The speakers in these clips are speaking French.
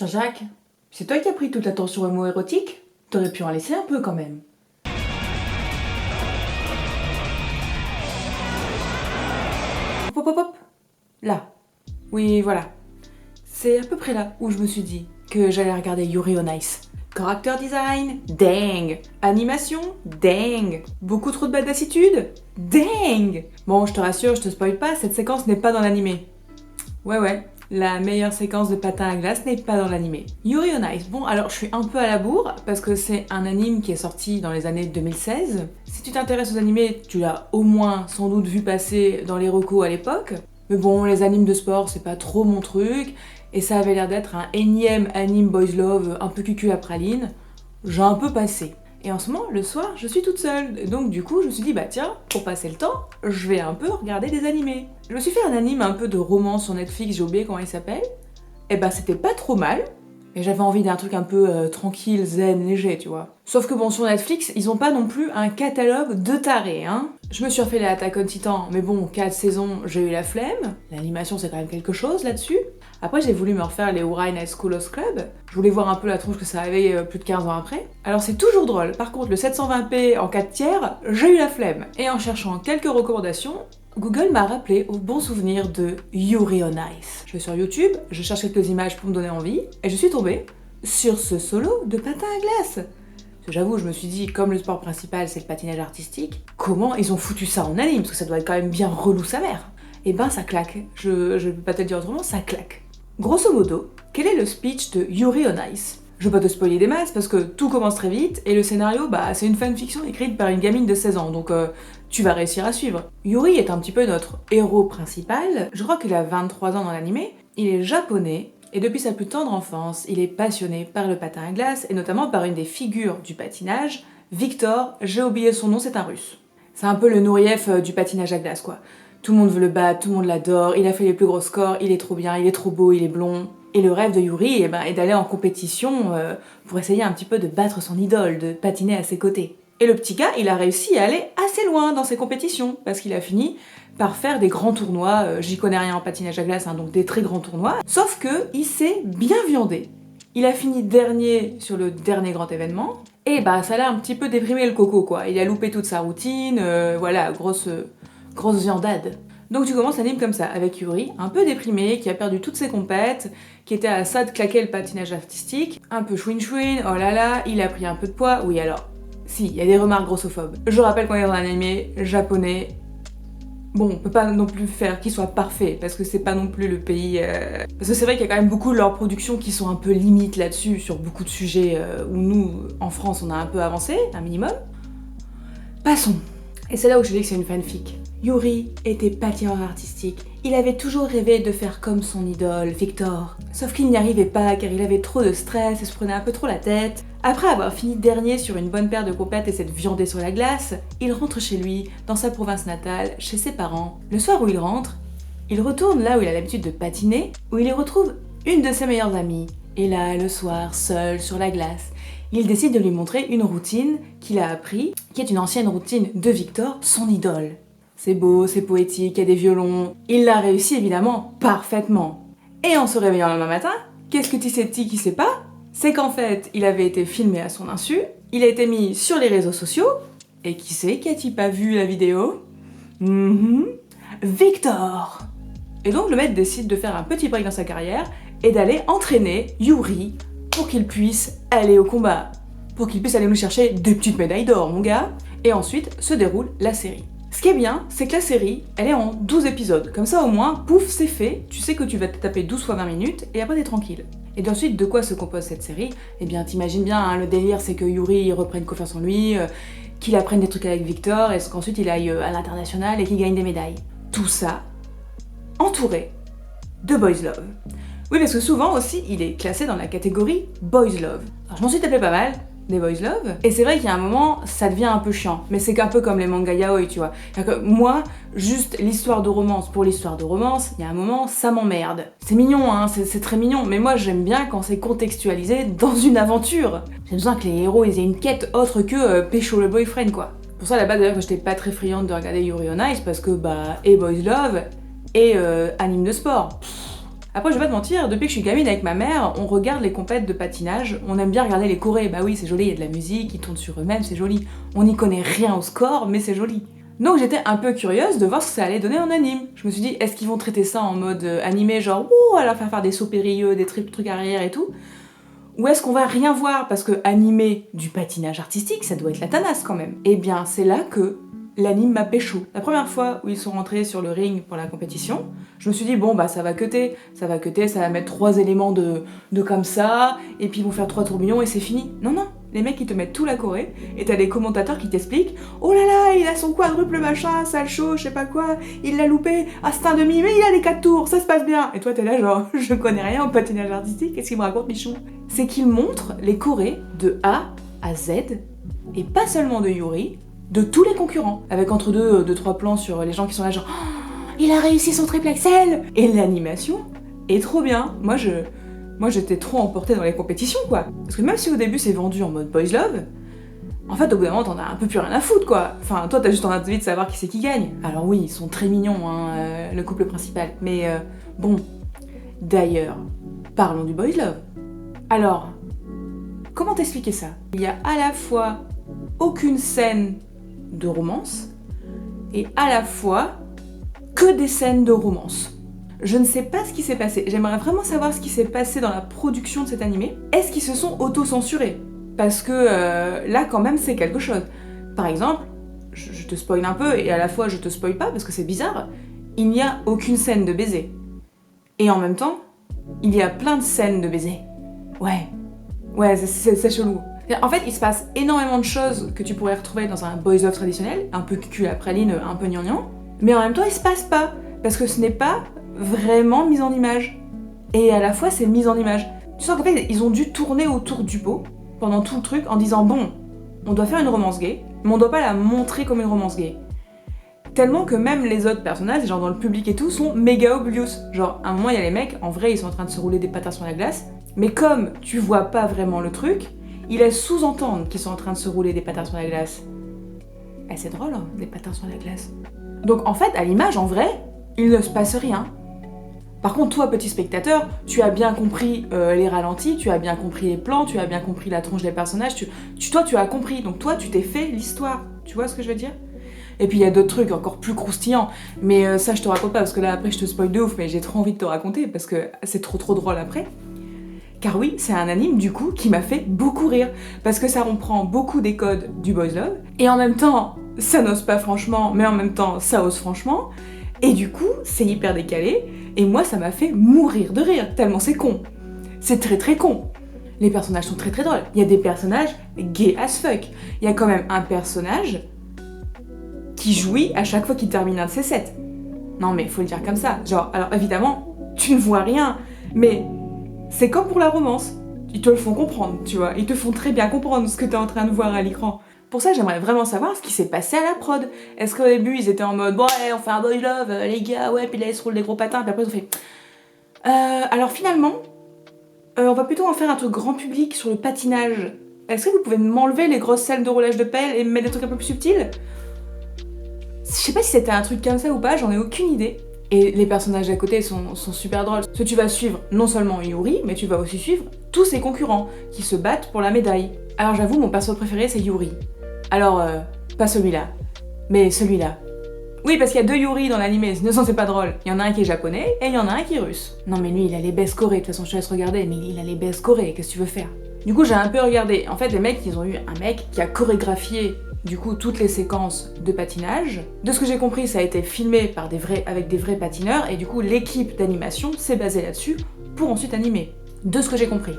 Jean-Jacques, c'est toi qui as pris toute l'attention homo-érotique? T'aurais pu en laisser un peu quand même. Hop hop hop hop. Là. Oui, voilà. C'est à peu près là où je me suis dit que j'allais regarder Yuri on Ice. Character design, dang. Animation, dang. Beaucoup trop de badassitude, dang. Bon, je te rassure, je te spoil pas, cette séquence n'est pas dans l'animé. Ouais, la meilleure séquence de patin à glace n'est pas dans l'animé. Yuri on Ice, bon alors je suis un peu à la bourre parce que c'est un anime qui est sorti dans les années 2016. Si tu t'intéresses aux animés, tu l'as au moins sans doute vu passer dans les recos à l'époque. Mais bon, les animes de sport, c'est pas trop mon truc, et ça avait l'air d'être un énième anime boys love un peu cucul à praline. J'ai un peu passé. Et en ce moment, le soir, je suis toute seule. Et donc du coup, je me suis dit, bah tiens, pour passer le temps, je vais un peu regarder des animés. Je me suis fait un anime un peu de romance sur Netflix, j'ai oublié comment il s'appelle. Et bah c'était pas trop mal. Et j'avais envie d'un truc un peu tranquille, zen, léger, tu vois. Sauf que bon, sur Netflix, ils ont pas non plus un catalogue de tarés, hein. Je me suis refait les Attack on Titan, mais bon, 4 saisons, j'ai eu la flemme. L'animation, c'est quand même quelque chose là-dessus. Après, j'ai voulu me refaire les Ourai Night School Host Club. Je voulais voir un peu la tronche que ça avait plus de 15 ans après. Alors c'est toujours drôle. Par contre, le 720p en 4 tiers, j'ai eu la flemme. Et en cherchant quelques recommandations, Google m'a rappelé au bon souvenir de Yuri on Ice. Je vais sur YouTube, je cherche quelques images pour me donner envie, et je suis tombée sur ce solo de patin à glace. J'avoue, je me suis dit, comme le sport principal c'est le patinage artistique, comment ils ont foutu ça en anime? Parce que ça doit être quand même bien relou sa mère. Et ben ça claque, je peux pas te le dire autrement, ça claque. Grosso modo, quel est le speech de Yuri on Ice? Je vais pas te spoiler des masses parce que tout commence très vite et le scénario, bah c'est une fanfiction écrite par une gamine de 16 ans, donc tu vas réussir à suivre. Yuri est un petit peu notre héros principal, je crois qu'il a 23 ans dans l'animé, il est japonais, et depuis sa plus tendre enfance, il est passionné par le patin à glace, et notamment par une des figures du patinage, Victor, j'ai oublié son nom, c'est un russe. C'est un peu le Nourieff du patinage à glace, quoi. Tout le monde veut le battre, tout le monde l'adore, il a fait les plus gros scores, il est trop bien, il est trop beau, il est blond. Et le rêve de Yuri est d'aller en compétition pour essayer un petit peu de battre son idole, de patiner à ses côtés. Et le petit gars, il a réussi à aller assez loin dans ses compétitions, parce qu'il a fini par faire des grands tournois, j'y connais rien en patinage à glace, hein, donc des très grands tournois, sauf que il s'est bien viandé. Il a fini dernier sur le dernier grand événement, et bah ça l'a un petit peu déprimé le coco, quoi. Il a loupé toute sa routine, voilà, grosse viandade. Donc tu commences l'anime comme ça, avec Yuri, un peu déprimé, qui a perdu toutes ses compètes, qui était à ça de claquer le patinage artistique, un peu chouin-chouin, oh là là, il a pris un peu de poids, oui alors, si, il y a des remarques grossophobes. Je rappelle qu'on est dans un animé japonais. Bon, on peut pas non plus faire qu'il soit parfait, parce que c'est pas non plus le pays... Parce que c'est vrai qu'il y a quand même beaucoup de leurs productions qui sont un peu limites là-dessus, sur beaucoup de sujets où nous, en France, on a un peu avancé, un minimum. Passons. Et c'est là où je dis que c'est une fanfic. Yuri était patineur artistique. Il avait toujours rêvé de faire comme son idole, Victor. Sauf qu'il n'y arrivait pas car il avait trop de stress et se prenait un peu trop la tête. Après avoir fini dernier sur une bonne paire de compètes et s'être viandé sur la glace, il rentre chez lui, dans sa province natale, chez ses parents. Le soir où il rentre, il retourne là où il a l'habitude de patiner, où il y retrouve une de ses meilleures amies. Et là, le soir, seul sur la glace, il décide de lui montrer une routine qu'il a appris, qui est une ancienne routine de Victor, son idole. C'est beau, c'est poétique, il y a des violons. Il l'a réussi évidemment parfaitement. Et en se réveillant le lendemain matin, qu'est-ce que Tissetti qui sait pas? C'est qu'en fait, il avait été filmé à son insu, il a été mis sur les réseaux sociaux, et qui sait qui a-t-il pas vu la vidéo? Victor! Et donc le mec décide de faire un petit break dans sa carrière et d'aller entraîner Yuri pour qu'il puisse aller au combat, pour qu'il puisse aller nous chercher des petites médailles d'or, mon gars. Et ensuite se déroule la série. Ce qui est bien, c'est que la série, elle est en 12 épisodes. Comme ça, au moins, pouf, c'est fait. Tu sais que tu vas te taper 12 fois 20 minutes, et après t'es tranquille. Et ensuite, de quoi se compose cette série? Eh bien, t'imagines bien, hein, le délire, c'est que Yuri, il reprenne confiance en lui, qu'il apprenne des trucs avec Victor, et qu'ensuite il aille à l'international et qu'il gagne des médailles. Tout ça, entouré de Boys Love. Oui, parce que souvent aussi, il est classé dans la catégorie Boys Love. Alors, je m'en suis tapé pas mal, des Boys Love, et c'est vrai qu'il y a un moment, ça devient un peu chiant, mais c'est un peu comme les mangas yaoi, tu vois. Que moi, juste l'histoire de romance pour l'histoire de romance, il y a un moment, ça m'emmerde. C'est mignon, hein, c'est très mignon, mais moi j'aime bien quand c'est contextualisé dans une aventure. J'ai besoin que les héros ils aient une quête autre que pécho le boyfriend, quoi. Pour ça, à la base, d'ailleurs, que j'étais pas très friande de regarder Yuri on Ice, parce que, et Boys Love, et anime de sport. Après, je vais pas te mentir, depuis que je suis gamine avec ma mère, on regarde les compètes de patinage, on aime bien regarder les chorés, bah oui, c'est joli, il y a de la musique, ils tournent sur eux-mêmes, c'est joli. On n'y connaît rien au score, mais c'est joli. Donc j'étais un peu curieuse de voir ce que ça allait donner en anime. Je me suis dit, est-ce qu'ils vont traiter ça en mode animé, genre, ouh, à leur faire des sauts périlleux, des trucs arrière et tout? Ou est-ce qu'on va rien voir parce que animer du patinage artistique, ça doit être la tanasse quand même. Eh bien, c'est là que l'anime m'a pécho. La première fois où ils sont rentrés sur le ring pour la compétition, je me suis dit, bon, bah ça va cutter, ça va mettre 3 éléments de comme ça, et puis ils vont faire 3 tourbillons et c'est fini. Non, non, les mecs ils te mettent tout la choré, et t'as des commentateurs qui t'expliquent, oh là là, il a son quadruple machin, sale chaud, je sais pas quoi, il l'a loupé, ah c'est un demi, mais il a les 4 tours, ça se passe bien. Et toi t'es là genre, je connais rien au patinage artistique, qu'est-ce qu'il me raconte Michou? C'est qu'il montre les chorés de A à Z, et pas seulement de Yuri, de tous les concurrents, avec entre deux, trois plans sur les gens qui sont là genre oh, il a réussi son triple Excel. Et l'animation est trop bien. Moi j'étais trop emportée dans les compétitions quoi. Parce que même si au début c'est vendu en mode boys love, en fait au bout d'un moment t'en as un peu plus rien à foutre quoi. Enfin toi t'as juste envie de savoir qui c'est qui gagne. Alors oui ils sont très mignons hein, le couple principal, mais bon. D'ailleurs, parlons du boys love. Alors, comment t'expliquer ça? Il y a à la fois aucune scène de romance et à la fois que des scènes de romance. Je ne sais pas ce qui s'est passé. J'aimerais vraiment savoir ce qui s'est passé dans la production de cet animé. Est-ce qu'ils se sont auto-censurés? Parce que là, quand même, c'est quelque chose. Par exemple, je te spoil un peu et à la fois je te spoil pas parce que c'est bizarre, il n'y a aucune scène de baiser. Et en même temps, il y a plein de scènes de baiser. Ouais, c'est chelou. En fait, il se passe énormément de choses que tu pourrais retrouver dans un boys love traditionnel, un peu cul à praline, un peu gnangnan, mais en même temps, il se passe pas, parce que ce n'est pas vraiment mis en image. Et à la fois, c'est mis en image. Tu sens qu'en fait, ils ont dû tourner autour du pot pendant tout le truc en disant bon, on doit faire une romance gay, mais on doit pas la montrer comme une romance gay. Tellement que même les autres personnages, genre dans le public et tout, sont méga obvious. Genre, à un moment, il y a les mecs, en vrai, ils sont en train de se rouler des patins sur la glace, mais comme tu vois pas vraiment le truc, il laisse sous-entendre qu'ils sont en train de se rouler des patins sur la glace. Eh, c'est drôle, hein, des patins sur la glace. Donc en fait, à l'image, en vrai, il ne se passe rien. Par contre, toi, petit spectateur, tu as bien compris les ralentis, tu as bien compris les plans, tu as bien compris la tronche des personnages, toi, tu as compris. Donc toi, tu t'es fait l'histoire. Tu vois ce que je veux dire? Et puis il y a d'autres trucs encore plus croustillants, mais ça je te raconte pas parce que là après je te spoil de ouf, mais j'ai trop envie de te raconter parce que c'est trop drôle après. Car oui, c'est un anime du coup qui m'a fait beaucoup rire, parce que ça reprend beaucoup des codes du boys love, et en même temps ça n'ose pas franchement, mais en même temps ça ose franchement, et du coup c'est hyper décalé, et moi ça m'a fait mourir de rire, tellement c'est con. C'est très con. Les personnages sont très drôles. Il y a des personnages gay as fuck. Il y a quand même un personnage qui jouit à chaque fois qu'il termine un de ses sets. Non mais faut le dire comme ça. Genre, alors évidemment, tu ne vois rien, mais c'est comme pour la romance. Ils te le font comprendre, tu vois. Ils te font très bien comprendre ce que t'es en train de voir à l'écran. Pour ça, j'aimerais vraiment savoir ce qui s'est passé à la prod. Est-ce qu'au début, ils étaient en mode, bon, ouais, on fait un boy love, les gars, ouais, puis là, ils se roulent des gros patins, puis après, ils ont fait... alors finalement, on va plutôt en faire un truc grand public sur le patinage. Est-ce que vous pouvez m'enlever les grosses scènes de roulage de pelle et me mettre des trucs un peu plus subtils? Je sais pas si c'était un truc comme ça ou pas, j'en ai aucune idée. Et les personnages à côté sont super drôles. Parce que tu vas suivre non seulement Yuri, mais tu vas aussi suivre tous ses concurrents qui se battent pour la médaille. Alors j'avoue, mon perso préféré c'est Yuri. Alors, pas celui-là, mais celui-là. Oui, parce qu'il y a 2 Yuri dans l'animé, sinon c'est pas drôle. Il y en a un qui est japonais et il y en a un qui est russe. Non mais lui, il a les baisses corées, de toute façon je te laisse regarder, mais il a les baisses corées, qu'est-ce que tu veux faire? Du coup, j'ai un peu regardé. En fait, les mecs, ils ont eu un mec qui a chorégraphié du coup toutes les séquences de patinage. De ce que j'ai compris, ça a été filmé avec des vrais patineurs, et du coup l'équipe d'animation s'est basée là-dessus pour ensuite animer. De ce que j'ai compris.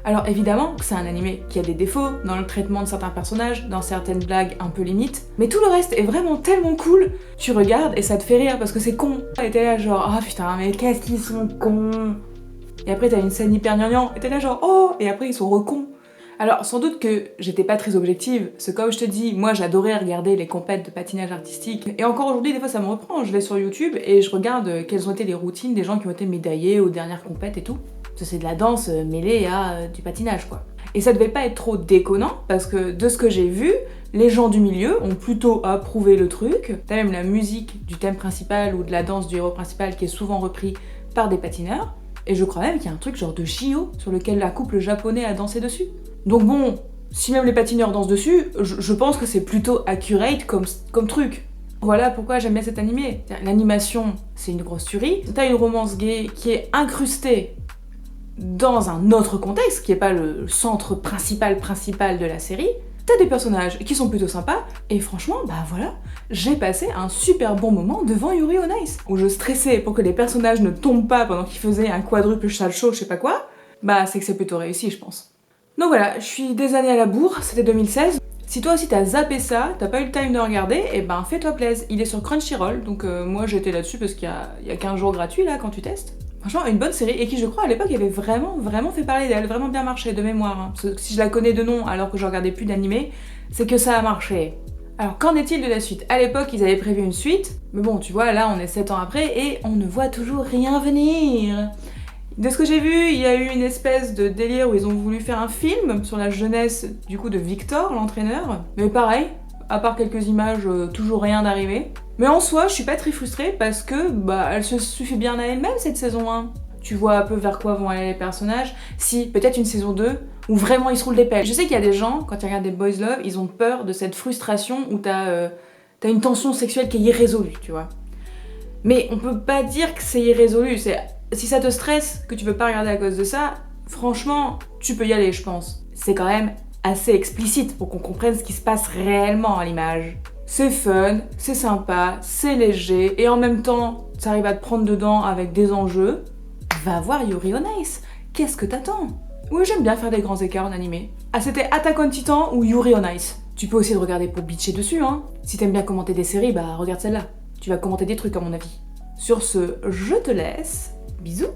Alors évidemment que c'est un animé qui a des défauts dans le traitement de certains personnages, dans certaines blagues un peu limites, mais tout le reste est vraiment tellement cool. Tu regardes et ça te fait rire parce que c'est con. Et t'es là genre, ah putain mais qu'est-ce qu'ils sont cons. Et après t'as une scène hyper gnangnan et t'es là genre, oh, et après ils sont recons. Alors sans doute que j'étais pas très objective, parce que comme je te dis, moi j'adorais regarder les compètes de patinage artistique, et encore aujourd'hui des fois ça me reprend, je vais sur YouTube et je regarde quelles ont été les routines des gens qui ont été médaillés aux dernières compètes et tout. Parce que c'est de la danse mêlée à du patinage quoi. Et ça devait pas être trop déconnant, parce que de ce que j'ai vu, les gens du milieu ont plutôt approuvé le truc. T'as même la musique du thème principal ou de la danse du héros principal qui est souvent repris par des patineurs. Et je crois même qu'il y a un truc genre de JO sur lequel la couple japonais a dansé dessus. Donc bon, si même les patineurs dansent dessus, je pense que c'est plutôt accurate comme truc. Voilà pourquoi j'aime bien cet animé. L'animation, c'est une grosse tuerie. T'as une romance gay qui est incrustée dans un autre contexte, qui est pas le centre principal de la série. T'as des personnages qui sont plutôt sympas, et franchement, bah voilà, j'ai passé un super bon moment devant Yuri on Ice, où je stressais pour que les personnages ne tombent pas pendant qu'ils faisaient un quadruple salcho, je sais pas quoi. Bah c'est que c'est plutôt réussi, je pense. Donc voilà, je suis des années à la bourre, c'était 2016. Si toi aussi t'as zappé ça, t'as pas eu le time de regarder, et ben fais-toi plaisir. Il est sur Crunchyroll, donc moi j'étais là-dessus parce qu'il y a 15 jours gratuits là quand tu testes. Franchement, une bonne série, et qui je crois à l'époque avait vraiment fait parler d'elle, vraiment bien marché de mémoire. Hein. Parce que si je la connais de nom alors que je regardais plus d'animé, c'est que ça a marché. Alors qu'en est-il de la suite? À l'époque ils avaient prévu une suite, mais bon tu vois là on est 7 ans après et on ne voit toujours rien venir. De ce que j'ai vu, il y a eu une espèce de délire où ils ont voulu faire un film sur la jeunesse du coup de Victor, l'entraîneur. Mais pareil, à part quelques images, toujours rien d'arrivé. Mais en soi, je suis pas très frustrée parce que bah elle se suffit bien à elle-même cette saison 1. Tu vois un peu vers quoi vont aller les personnages. Si, peut-être une saison 2 où vraiment ils se roulent des pelles. Je sais qu'il y a des gens, quand ils regardent des boys love, ils ont peur de cette frustration où t'as une tension sexuelle qui est irrésolue, tu vois. Mais on peut pas dire que c'est irrésolu, si ça te stresse, que tu veux pas regarder à cause de ça, franchement, tu peux y aller, je pense. C'est quand même assez explicite pour qu'on comprenne ce qui se passe réellement à l'image. C'est fun, c'est sympa, c'est léger, et en même temps, ça arrive à te prendre dedans avec des enjeux. Va voir Yuri on Ice, qu'est-ce que t'attends? Oui, j'aime bien faire des grands écarts en animé. Ah, c'était Attack on Titan ou Yuri on Ice. Tu peux aussi le regarder pour bitcher dessus, hein. Si t'aimes bien commenter des séries, bah regarde celle-là. Tu vas commenter des trucs à mon avis. Sur ce, je te laisse. Bisous.